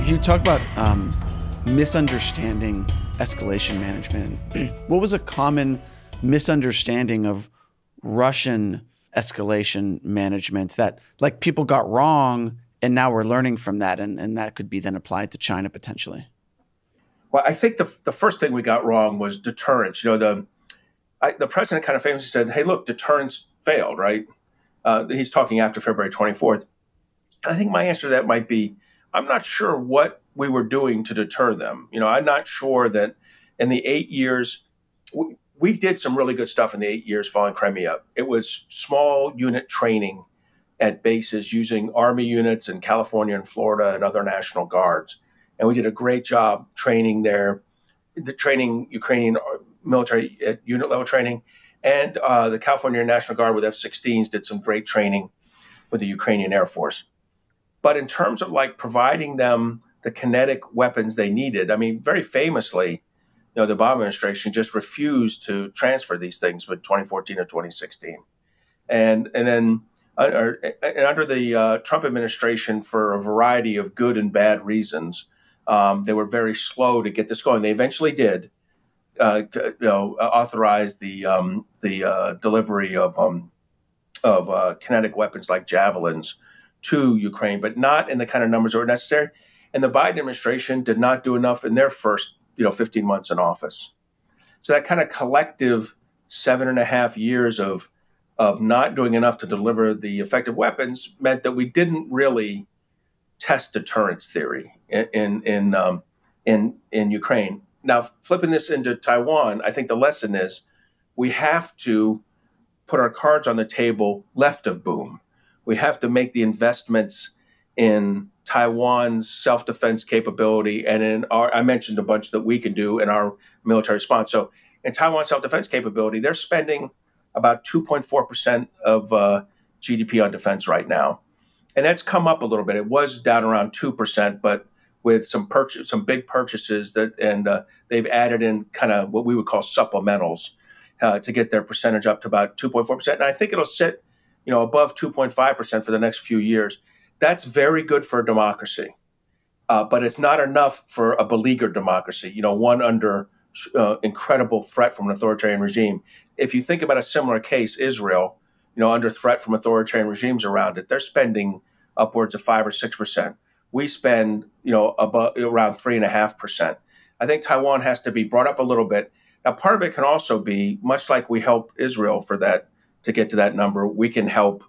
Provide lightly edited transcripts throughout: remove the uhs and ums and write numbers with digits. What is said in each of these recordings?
You talk about misunderstanding escalation management. What was a common misunderstanding of Russian escalation management that like people got wrong and now we're learning from that and that could be then applied to China potentially? Well, I think the first thing we got wrong was deterrence. The president kind of famously said, "Hey, look, deterrence failed." Right? He's talking after February 24th. And I think my answer to that might be, I'm not sure what we were doing to deter them. I'm not sure that in the 8 years, we did some really good stuff in the 8 years following Crimea. It was small unit training at bases using Army units in California and Florida and other National Guards. And we did a great job training Ukrainian military at unit level training. And the California National Guard with F-16s did some great training with the Ukrainian Air Force. But in terms of like providing them the kinetic weapons they needed, I mean, very famously, the Obama administration just refused to transfer these things with 2014 or 2016. And then under the Trump administration, for a variety of good and bad reasons, they were very slow to get this going. They eventually did authorize the delivery of kinetic weapons like javelins to Ukraine, but not in the kind of numbers that were necessary. And the Biden administration did not do enough in their first 15 months in office. So that kind of collective 7.5 years of not doing enough to deliver the effective weapons meant that we didn't really test deterrence theory in Ukraine. Now, flipping this into Taiwan, I think the lesson is we have to put our cards on the table left of boom. We have to make the investments in Taiwan's self-defense capability and I mentioned a bunch that we can do in our military response. So in Taiwan's self-defense capability, they're spending about 2.4% of GDP on defense right now. And that's come up a little bit. It was down around 2%, but with some big purchases they've added in kind of what we would call supplementals to get their percentage up to about 2.4%. And I think it'll sit above 2.5% for the next few years. That's very good for a democracy, but it's not enough for a beleaguered democracy, one under incredible threat from an authoritarian regime. If you think about a similar case, Israel, under threat from authoritarian regimes around it, they're spending upwards of 5 or 6%. We spend, above around 3.5%. I think Taiwan has to be brought up a little bit. Now, part of it can also be, much like we help Israel for that, to get to that number, we can help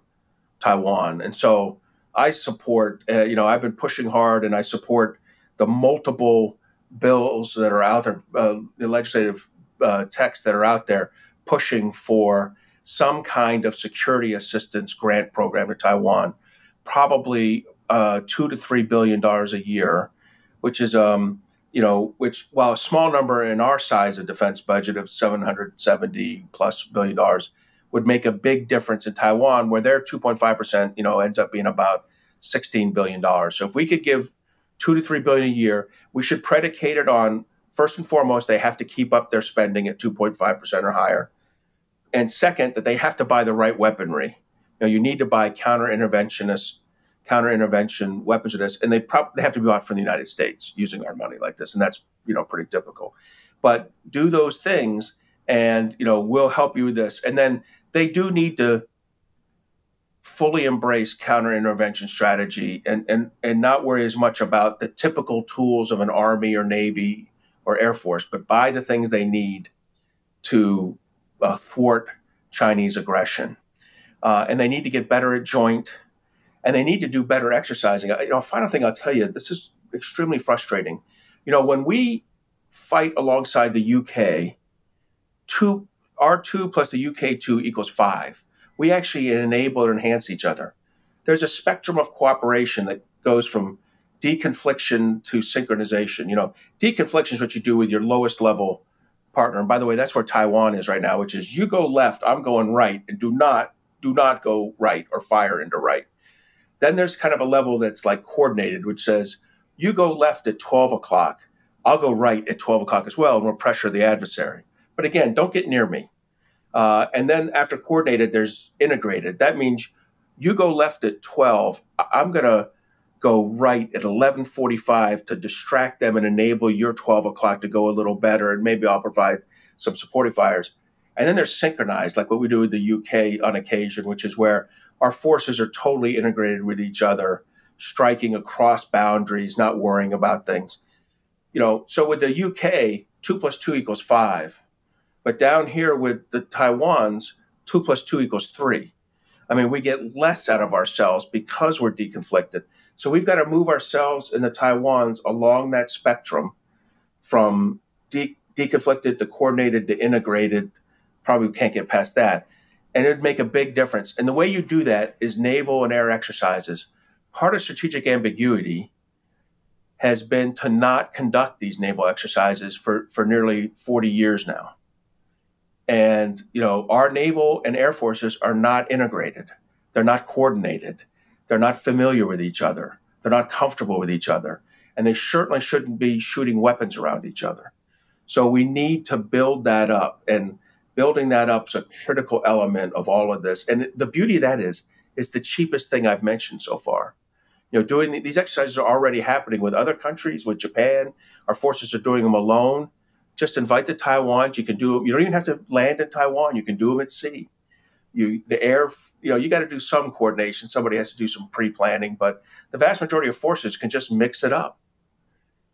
Taiwan. And so I support, I've been pushing hard and I support the multiple bills that are out there, the legislative texts that are out there pushing for some kind of security assistance grant program to Taiwan, probably $2 to $3 billion a year, which is, which while a small number in our size of defense budget of $770 plus billion, would make a big difference in Taiwan, where their 2.5%, ends up being about $16 billion. So if we could give $2 to $3 billion a year, we should predicate it on, first and foremost, they have to keep up their spending at 2.5% or higher. And second, that they have to buy the right weaponry. You need to buy counter-intervention weapons of this, and they have to be bought from the United States using our money like this, and that's pretty typical. But do those things, and we'll help you with this. And then they do need to fully embrace counter-intervention strategy and not worry as much about the typical tools of an Army or Navy or Air Force, but buy the things they need to thwart Chinese aggression. And they need to get better at joint, and they need to do better exercising. Final thing I'll tell you, this is extremely frustrating. When we fight alongside the UK, R2 plus the UK 2 equals 5. We actually enable or enhance each other. There's a spectrum of cooperation that goes from deconfliction to synchronization. Deconfliction is what you do with your lowest level partner. And by the way, that's where Taiwan is right now, which is you go left, I'm going right, and do not go right or fire into right. Then there's kind of a level that's like coordinated, which says you go left at 12 o'clock, I'll go right at 12 o'clock as well, and we'll pressure the adversary. But again, don't get near me. And then after coordinated, there's integrated. That means you go left at 12. I'm going to go right at 11:45 to distract them and enable your 12 o'clock to go a little better, and maybe I'll provide some supporting fires. And then they're synchronized, like what we do with the UK on occasion, which is where our forces are totally integrated with each other, striking across boundaries, not worrying about things. So with the UK, 2 + 2 = 5. But down here with the Taiwans, 2 + 2 = 3. I mean, we get less out of ourselves because we're deconflicted. So we've got to move ourselves and the Taiwans along that spectrum from deconflicted to coordinated to integrated. Probably can't get past that. And it would make a big difference. And the way you do that is naval and air exercises. Part of strategic ambiguity has been to not conduct these naval exercises for nearly 40 years now. And, our naval and air forces are not integrated. They're not coordinated. They're not familiar with each other. They're not comfortable with each other. And they certainly shouldn't be shooting weapons around each other. So we need to build that up. And building that up is a critical element of all of this. And the beauty of that is the cheapest thing I've mentioned so far. Doing these exercises are already happening with other countries, with Japan. Our forces are doing them alone. Just invite the Taiwans. You can do them. You don't even have to land in Taiwan. You can do them at sea. You got to do some coordination. Somebody has to do some pre-planning, but the vast majority of forces can just mix it up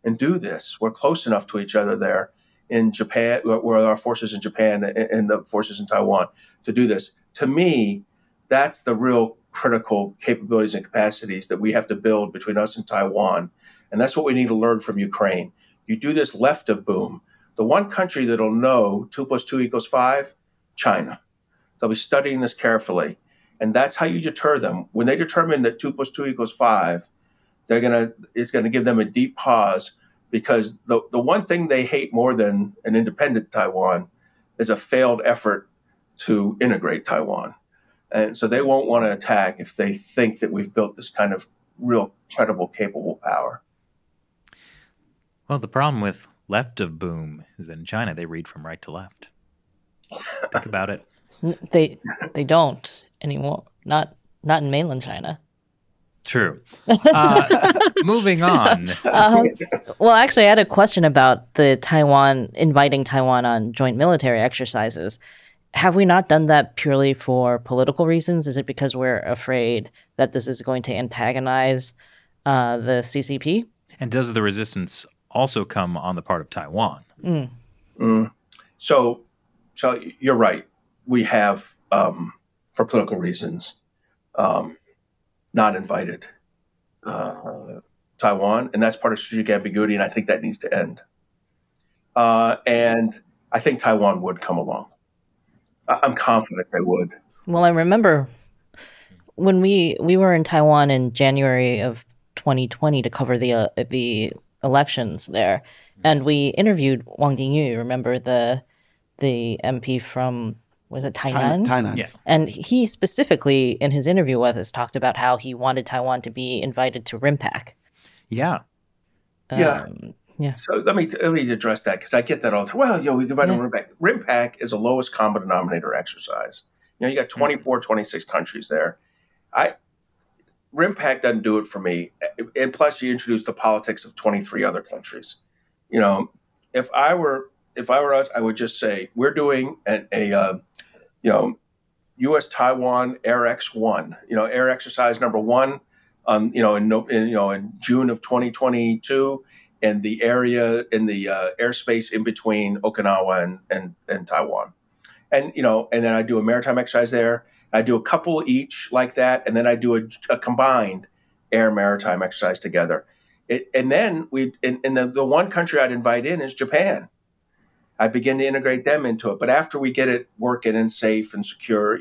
and do this. We're close enough to each other there in Japan, where our forces in Japan and the forces in Taiwan to do this. To me, that's the real critical capabilities and capacities that we have to build between us and Taiwan. And that's what we need to learn from Ukraine. You do this left of boom. The one country that'll know 2 + 2 = 5, China. They'll be studying this carefully. And that's how you deter them. When they determine that 2 + 2 = 5, it's going to give them a deep pause, because the one thing they hate more than an independent Taiwan is a failed effort to integrate Taiwan. And so they won't want to attack if they think that we've built this kind of real credible, capable power. Well, the problem with left of boom is that in China, they read from right to left. Think about it. They don't anymore. Not in mainland China. True. Moving on. Well, actually, I had a question about the inviting Taiwan on joint military exercises. Have we not done that purely for political reasons? Is it because we're afraid that this is going to antagonize the CCP? And does the resistance also come on the part of Taiwan? So you're right. We have, for political reasons, not invited Taiwan, and that's part of strategic ambiguity, and I think that needs to end. And I think Taiwan would come along. I'm confident they would. Well, I remember when we were in Taiwan in January of 2020 to cover the elections there, and we interviewed Wang Dingyu. Remember the MP from, was it Tainan? Tainan. Yeah. And he specifically, in his interview with us, talked about how he wanted Taiwan to be invited to RIMPAC. Yeah. Yeah. So let me address that, because I get that all the time. Well, we can invite them to RIMPAC. RIMPAC is a lowest common denominator exercise. You got 24, 26 countries there. RIMPAC doesn't do it for me. And plus, you introduce the politics of 23 other countries. If I were us, I would just say we're doing a U.S. Taiwan Air X1, air exercise number 1, in June of 2022, and the area in the airspace in between Okinawa and Taiwan, and then I do a maritime exercise there. I do a couple each like that, and then I do a combined air maritime exercise together. And then the one country I'd invite in is Japan. I begin to integrate them into it. But after we get it working and safe and secure,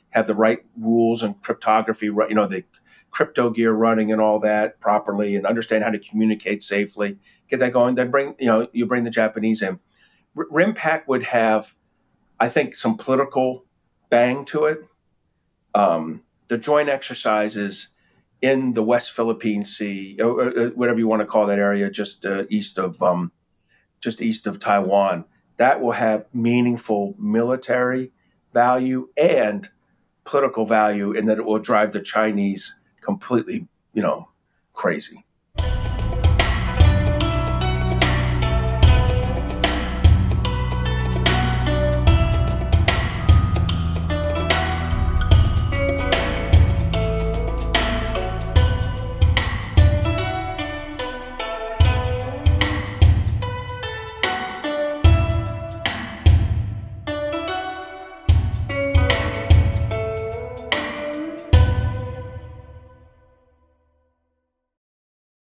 have the right rules and cryptography, the crypto gear running and all that properly, and understand how to communicate safely, get that going, then you bring the Japanese in. RIMPAC would have, I think, some political bang to it. The joint exercises in the West Philippine Sea, or whatever you want to call that area, just east of Taiwan, that will have meaningful military value and political value, in that it will drive the Chinese completely, crazy.